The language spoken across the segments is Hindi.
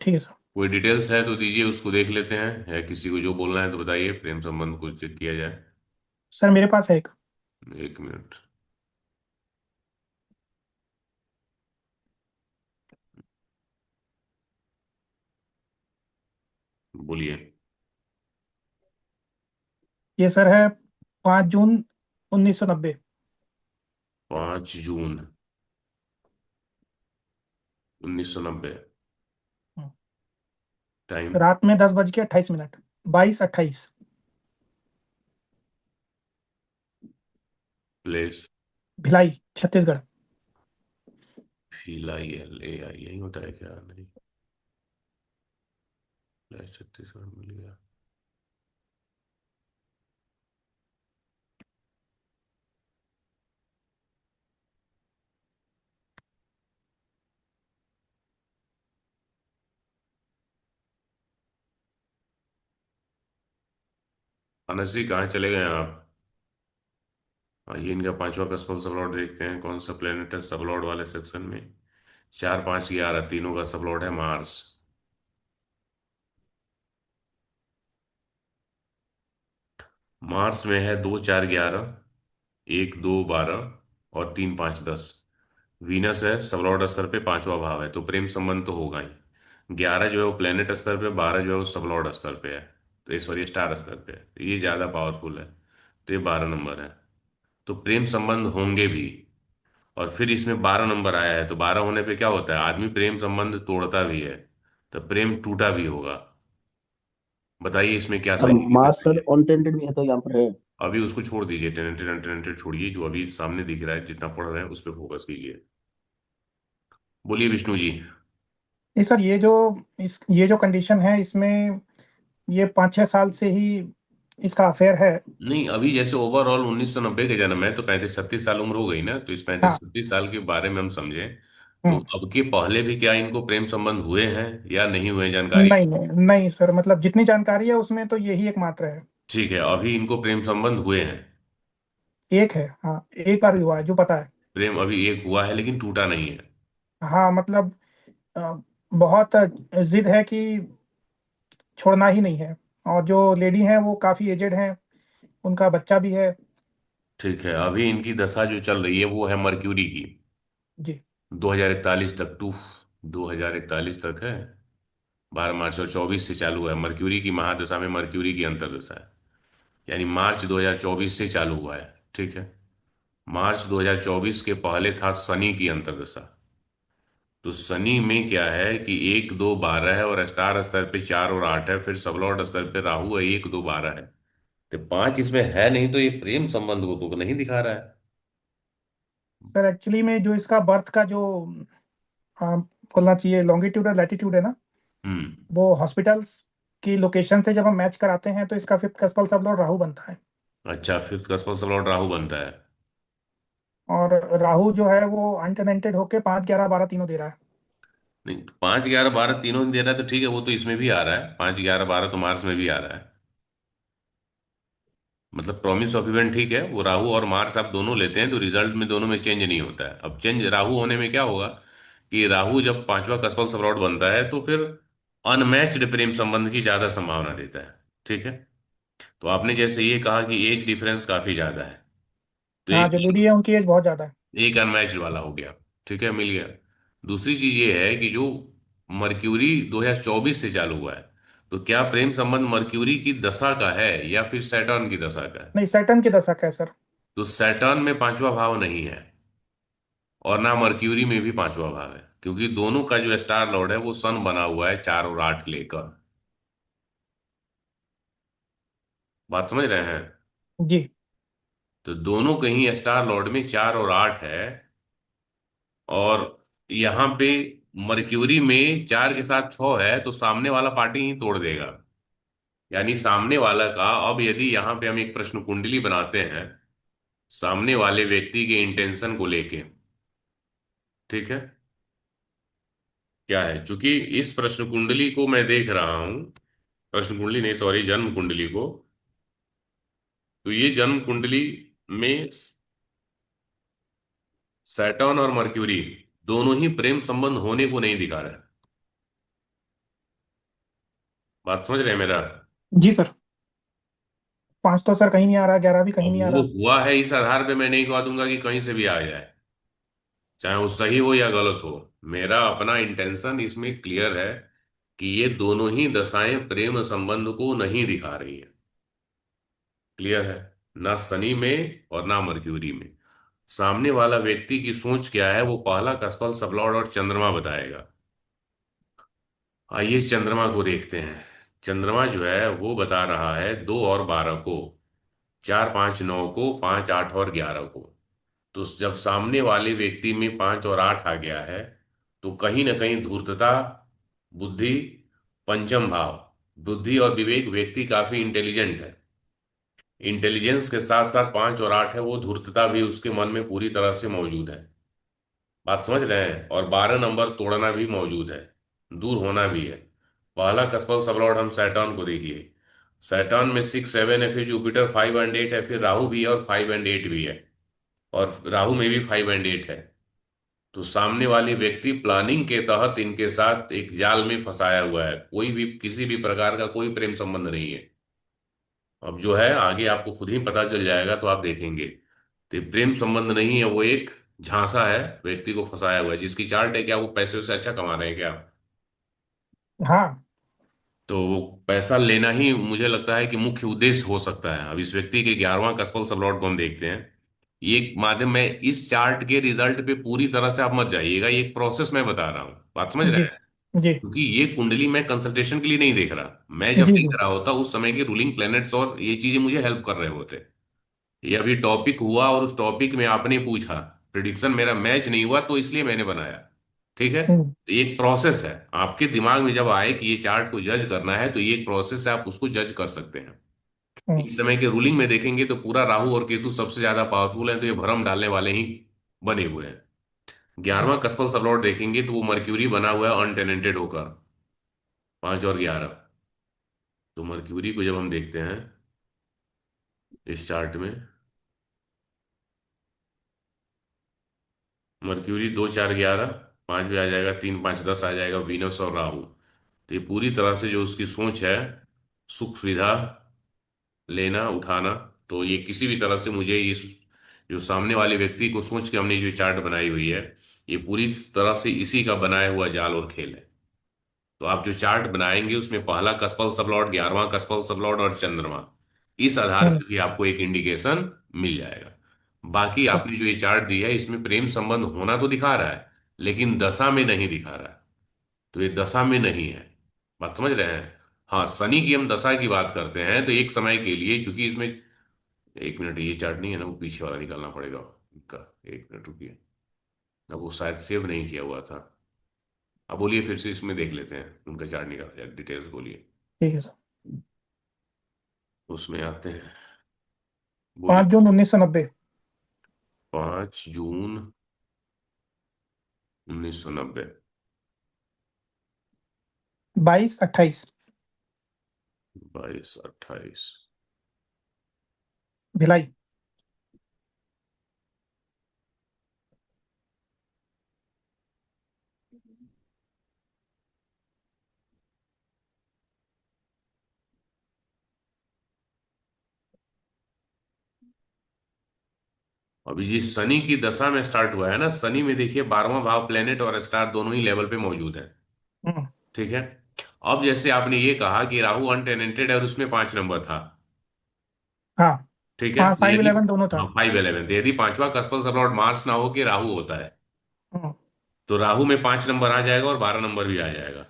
ठीक है सर। कोई डिटेल्स है तो दीजिए, उसको देख लेते हैं, या किसी को जो बोलना है तो बताइए, प्रेम संबंध को चेक किया जाए। सर मेरे पास है एक। 1 मिनट। बोलिए। ये सर है 5 जून 1990। 5 जून 1990। टाइम। रात में 10:28, 22:28। प्लेस। भिलाई, छत्तीसगढ़। PLAI यही होता है क्या? नहीं। छत्तीसगढ़ मिल गया। अनस जी, कहाँ चले गए आप? आइए, इनका पांचवा कस्मल सबलॉट देखते हैं, कौन सा प्लेनेट है सबलॉट वाले सेक्शन में। 4, 5, 11 तीनों का सबलॉट है मार्स। मार्स में है 2, 4, 11, 1, 2, 12 और 3, 5, 10। वीनस है सबलॉर्ड स्तर पे पांचवा भाव है, तो प्रेम संबंध तो होगा ही। 11 जो है वो प्लेनेट स्तर पे, 12 जो है वो सबलॉर्ड स्तर पे है। तो ये, सॉरी, स्टार स्तर पे है, तो ये ज्यादा पावरफुल है। तो ये 12 नंबर है। तो प्रेम संबंध होंगे भी। और फिर इसमें 12 नंबर आया है, तो 12 होने पे क्या होता है, आदमी प्रेम संबंध तोड़ता भी है। तो प्रेम टूटा भी होगा। बताइए इसमें क्या सर सही है क्या मार्स नहीं सर है। अनटेंटेड भी है तो यहाँ पर है। अभी उसको छोड़ दीजिए, टेनेंटेड अनटेनेंटेड छोड़िए, जो अभी सामने दिख रहा है, जितना पढ़ रहे हैं उस पर फोकस कीजिए। बोलिए विष्णु जी। नहीं सर, ये जो कंडीशन है इसमें, ये 5-6 साल से ही इसका अफेयर है। नहीं, अभी जैसे ओवरऑल 1990 के जन्म है, तो 35 36 साल उम्र हो गई ना, तो इस पैंतीस हाँ। छत्तीस साल के बारे में हम समझें। तो हम्म। अब के पहले भी क्या इनको प्रेम संबंध हुए हैं या नहीं हुए, जानकारी? नहीं नहीं नहीं सर, मतलब जितनी जानकारी है उसमें तो यही एकमात्र है। ठीक है, अभी इनको प्रेम संबंध हुए हैं। एक है, हाँ। एक बार हुआ है जो पता है। प्रेम अभी एक हुआ है, लेकिन टूटा नहीं है। हाँ मतलब अ, बहुत जिद है कि छोड़ना ही नहीं है। और जो लेडी हैं वो काफी एजेड हैं, उनका बच्चा भी है। ठीक है, अभी इनकी दशा जो चल रही है वो है मर्क्यूरी की। जी। 2041 तक, 2041 तक है। 12 मार्च और 24 से चालू है मर्क्यूरी की महादशा में, मर्क्यूरी की अंतर्दशा है। यानी मार्च 2024 से चालू हुआ है। ठीक है। मार्च 2024 के पहले था शनि की अंतर्दशा। तो शनि में क्या है कि 1, 2, 12 है, और स्टार स्तर पे 4 और 8 है, फिर सबलॉर्ड स्तर पे राहु है, 1, 2, 12 है। तो 5 इसमें है नहीं, तो ये प्रेम संबंध को तो नहीं दिखा रहा है। सर एक्चुअली में जो इसका बर्थ का जो बोलना चाहिए लॉन्गिट्यूड और लैटिट्यूड है ना, हम्म। वो हॉस्पिटल्स की लोकेशन से जब हम मैच कराते हैं तो इसका फिफ्थ कस्पल सब लॉर्ड राहु बनता है। अच्छा, फिफ्थ कस्मल सबलॉर्ड राहु बनता है। और राहु जो है वो अनटेनेंटेड होके 5, 11, 12 तीनों दे रहा है। नहीं, 5, 11, 12 तीनों ही दे रहा है, तो ठीक है, वो तो इसमें भी आ रहा है, 5, 11, 12 तो मार्स में भी आ रहा है। मतलब प्रॉमिस ऑफ इवेंट ठीक है, वो राहु और मार्स आप दोनों लेते हैं तो रिजल्ट में दोनों में चेंज नहीं होता है। अब चेंज राहु होने में क्या होगा, कि राहु जब पांचवा कस्पल सबलॉर्ड बनता है तो फिर अनमैच्ड प्रेम संबंध की ज्यादा संभावना देता है। ठीक है। तो आपने जैसे ये कहा कि एज डिफरेंस काफी ज्यादा है, तो हाँ, एक जो लेडी है उनकी एज बहुत ज्यादा है। एक अनमैच्ड वाला हो गया। ठीक है, मिल गया। दूसरी चीज ये है कि जो मर्क्यूरी 2024 से चालू हुआ है, तो क्या प्रेम संबंध मर्क्यूरी की दशा का है या फिर सैटर्न की दशा का है? नहीं, सैटर्न की दशा का है सर। तो सैटर्न में पांचवा भाव नहीं है, और ना मर्क्यूरी में भी पांचवा भाव है, क्योंकि दोनों का जो स्टार लॉर्ड है वो सन बना हुआ है 4 और 8 लेकर। बात समझ रहे हैं? जी। तो दोनों कहीं स्टार लॉर्ड में 4 और 8 है। और यहाँ पे मर्क्यूरी में 4 के साथ 6 है, तो सामने वाला पार्टी ही तोड़ देगा। यानी सामने वाला का, अब यदि यहाँ पे हम एक प्रश्न कुंडली बनाते हैं सामने वाले व्यक्ति के इंटेंशन को लेके, ठीक है, क्या है, चूंकि इस प्रश्न कुंडली को मैं देख रहा हूं, प्रश्न कुंडली नहीं, सॉरी, जन्म कुंडली को। तो ये जन्म कुंडली में सैटर्न और मर्क्यूरी दोनों ही प्रेम संबंध होने को नहीं दिखा रहा है। बात समझ रहे हैं मेरा? जी सर। 5 तो सर कहीं नहीं आ रहा, 11 भी कहीं अब नहीं आ वो रहा। हुआ है इस आधार पे, मैं नहीं कह दूंगा कि कहीं से भी आ जाए, चाहे वो सही हो या गलत हो। मेरा अपना इंटेंशन इसमें क्लियर है कि ये दोनों ही दशाएं प्रेम संबंध को नहीं दिखा रही है। क्लियर है? ना शनि में और ना मर्क्यूरी में। सामने वाला व्यक्ति की सोच क्या है वो पहला कस्पल सबलॉर्ड और चंद्रमा बताएगा। आइए चंद्रमा को देखते हैं। चंद्रमा जो है वो बता रहा है 2 और 12 को, 4 5 9 को, 5 8 और 11 को। तो जब सामने वाले व्यक्ति में 5 और 8 आ गया है, तो कहीं ना कहीं धूर्तता, बुद्धि, पंचम भाव, बुद्धि और विवेक, व्यक्ति काफी इंटेलिजेंट है। इंटेलिजेंस के साथ साथ 5 और 8 है, वो धूर्तता भी उसके मन में पूरी तरह से मौजूद है। बात समझ रहे हैं? और 12 नंबर तोड़ना भी मौजूद है, दूर होना भी है। पहला कस्पल सबलॉर्ड हम सैटर्न को देखिए। सैटर्न में 6 7 है, फिर जुपिटर 5 एंड 8 है, फिर राहु भी है और 5 एंड 8 भी है। और राहु में भी 5 एंड 8 है। तो सामने वाली व्यक्ति प्लानिंग के तहत इनके साथ एक जाल में फंसाया हुआ है, कोई भी किसी भी प्रकार का कोई प्रेम संबंध नहीं है। अब जो है आगे आपको खुद ही पता चल जाएगा, तो आप देखेंगे। तो ये प्रेम संबंध नहीं है, वो एक झांसा है, व्यक्ति को फंसाया हुआ है। जिसकी चार्ट है क्या वो पैसे से अच्छा कमा रहे हैं क्या? हाँ। तो वो पैसा लेना ही मुझे लगता है कि मुख्य उद्देश्य हो सकता है। अब इस व्यक्ति के 11वां कस्पल सबलॉर्ड को हम देखते हैं। ये एक माध्यम में, इस चार्ट के रिजल्ट पे पूरी तरह से आप मत जाइएगा, ये एक प्रोसेस मैं बता रहा हूँ। बात समझ रहे जी हैं? जी क्योंकि ये कुंडली मैं कंसल्टेशन के लिए नहीं देख रहा, मैं जब जी देख जी। रहा होता उस समय के रूलिंग प्लैनेट्स और ये चीजें मुझे हेल्प कर रहे होते। ये अभी टॉपिक हुआ और उस टॉपिक में आपने पूछा, प्रिडिक्शन मेरा मैच नहीं हुआ तो इसलिए मैंने बनाया। ठीक है? हम्म तो ये एक प्रोसेस है। आपके दिमाग में जब आए कि ये चार्ट को जज करना है, तो ये एक प्रोसेस है, आप उसको जज कर सकते हैं। हम्म इस समय के रूलिंग में देखेंगे तो पूरा राहु और केतु सबसे ज्यादा पावरफुल है, तो ये भ्रम डालने वाले ही बने हुए हैं। हम्म 11वां कस्पल सबलॉर्ड देखेंगे तो वो मर्क्यूरी बना हुआ है अनटेनेंटेड होकर, 5 और 11। तो मर्क्यूरी को जब हम देखते हैं इस चार्ट में, मर्क्यूरी 2 4 11, 5 भी आ जाएगा, 3 5 10 आ जाएगा, वीनस और राहु। तो ये पूरी तरह से जो उसकी सोच है, सुख सुविधा लेना उठाना, तो ये किसी भी तरह से मुझे इस जो सामने वाले व्यक्ति को सोच के हमने जो चार्ट बनाई हुई है, ये पूरी तरह से इसी का बनाया हुआ जाल और खेल है। तो आप जो चार्ट बनाएंगे उसमें पहला कस्पल सबलॉर्ड, 11वां कस्पल सबलॉर्ड और चंद्रमा, इस आधार हम्म, पर भी आपको एक इंडिकेशन मिल जाएगा। बाकी तो आपने जो ये चार्ट दी है इसमें प्रेम संबंध होना तो दिखा रहा है, लेकिन दशा में नहीं दिखा रहा है। तो ये दशा में नहीं है। बात समझ रहे हैं? हाँ, शनि की हम दशा की बात करते हैं तो एक समय के लिए, चूंकि इसमें, 1 मिनट, ये चार्ट नहीं है ना, वो पीछे वाला निकालना पड़ेगा इनका। 1 मिनट रुकिए, अब वो शायद सेव नहीं किया हुआ था। अब बोलिए, फिर से इसमें देख लेते हैं, उनका चार्ट निकाल जाए, डिटेल्स बोलिए। ठीक है सर। उसमें आते हैं, बोलिए। 5 जून 1990। 5 जून 1990। 22 28। 22 28। भिलाई। अभी जिस शनि की दशा में स्टार्ट हुआ है ना, शनि में देखिए 12वां भाव प्लेनेट और स्टार दोनों ही लेवल पे मौजूद है। हम्म। ठीक है? अब जैसे आपने ये कहा कि राहु अनटेनेंटेड है और उसमें 5 नंबर था। हाँ ठीक है? हाँ, तो फाइव यदि, इलेवन दोनों था। हाँ 5 11, यदि पांचवा कस्पल सबलॉर्ड मार्स ना हो कि राहु होता है, हम्म। तो राहु में 5 नंबर आ जाएगा और 12 नंबर भी आ जाएगा।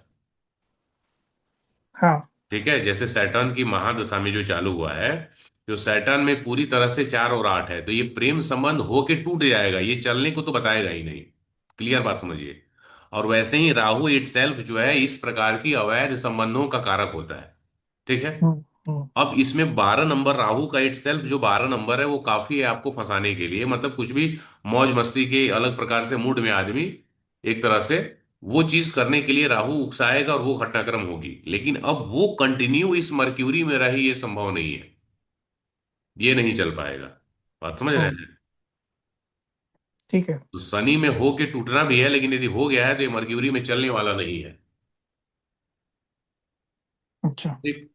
हाँ। ठीक है? जैसे सैटर्न की महादशा में जो चालू हुआ है, जो सैटर्न में पूरी तरह से 4 और 8 है, तो ये प्रेम संबंध होके टूट जाएगा, ये चलने को तो बताएगा ही नहीं। क्लियर बात समझिए? और वैसे ही राहु इटसेल्फ जो है इस प्रकार की अवैध संबंधों का कारक होता है। ठीक है? हम्म हम्म अब इसमें 12 नंबर राहु का इटसेल्फ जो 12 नंबर है वो काफी है आपको फंसाने के लिए, मतलब कुछ भी मौज मस्ती के अलग प्रकार से मूड में आदमी एक तरह से वो चीज करने के लिए राहु उकसाएगा और वो घटनाक्रम होगी, लेकिन अब वो कंटिन्यू इस मर्क्यूरी में रहे ये संभव नहीं है, ये नहीं चल पाएगा। बात समझ रहे हम्म, हैं? ठीक है। तो शनि में हो के टूटना भी है, लेकिन यदि हो गया है तो ये मर्क्यूरी में चलने वाला नहीं है। अच्छा। ठीक।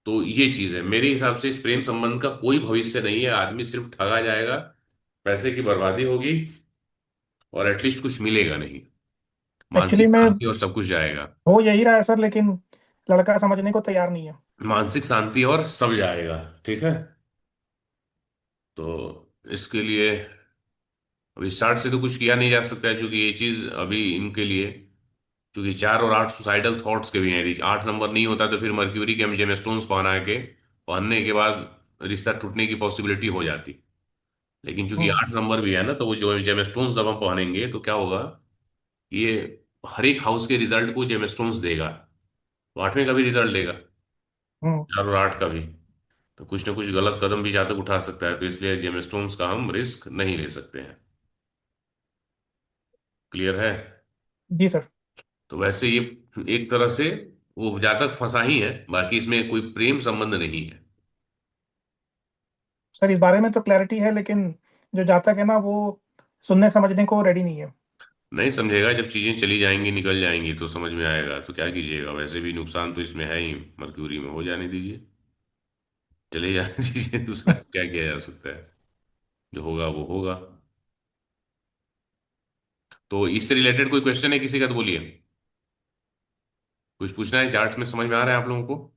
तो ये चीज है मेरे हिसाब से, इस प्रेम संबंध का कोई भविष्य नहीं है, आदमी सिर्फ ठगा जाएगा, पैसे की बर्बादी होगी, और एटलीस्ट कुछ मिलेगा नहीं, एक्चुअली मानसिक में शांति और सब कुछ जाएगा। हो यही रहा है सर, लेकिन लड़का समझने को तैयार नहीं है। मानसिक शांति और सब जाएगा। ठीक है। तो इसके लिए अभी स्टार्ट से तो कुछ किया नहीं जा सकता है, क्योंकि ये चीज अभी इनके लिए, क्योंकि 4 और 8 सुसाइडल थॉट्स के भी हैं। यदि 8 नंबर नहीं होता तो फिर मर्क्यूरी के हम जेमस्टोन्स पहनने के बाद रिश्ता टूटने की पॉसिबिलिटी हो जाती। लेकिन चूंकि हम्म। 8 नंबर भी है ना, तो वो जो जेमस्टोन्स जब हम पहनेंगे तो क्या होगा, ये हर एक हाउस के रिजल्ट को जेमस्टोन्स देगा। तो 8वें का भी रिजल्ट देगा, हम्म। 4 और 8 का भी। तो कुछ ना कुछ गलत कदम भी जातक उठा सकता है, तो इसलिए जेमस्टोन्स का हम रिस्क नहीं ले सकते हैं। क्लियर है। जी सर। तो वैसे ये एक तरह से वो जातक फंसा ही है, बाकी इसमें कोई प्रेम संबंध नहीं है। सर इस बारे में तो क्लैरिटी है, लेकिन जो जातक है ना वो सुनने समझने को रेडी नहीं है। नहीं समझेगा, जब चीजें चली जाएंगी निकल जाएंगी तो समझ में आएगा, तो क्या कीजिएगा, वैसे भी नुकसान तो इसमें है ही, मर्क्यूरी में हो जाने दीजिए, चले जाने दीजिए, दूसरा क्या किया जा सकता है, जो होगा वो होगा। तो इससे रिलेटेड कोई क्वेश्चन है किसी का, तो बोलिए। कुछ पूछना है, चार्ट में समझ में आ रहा है आप लोगों को?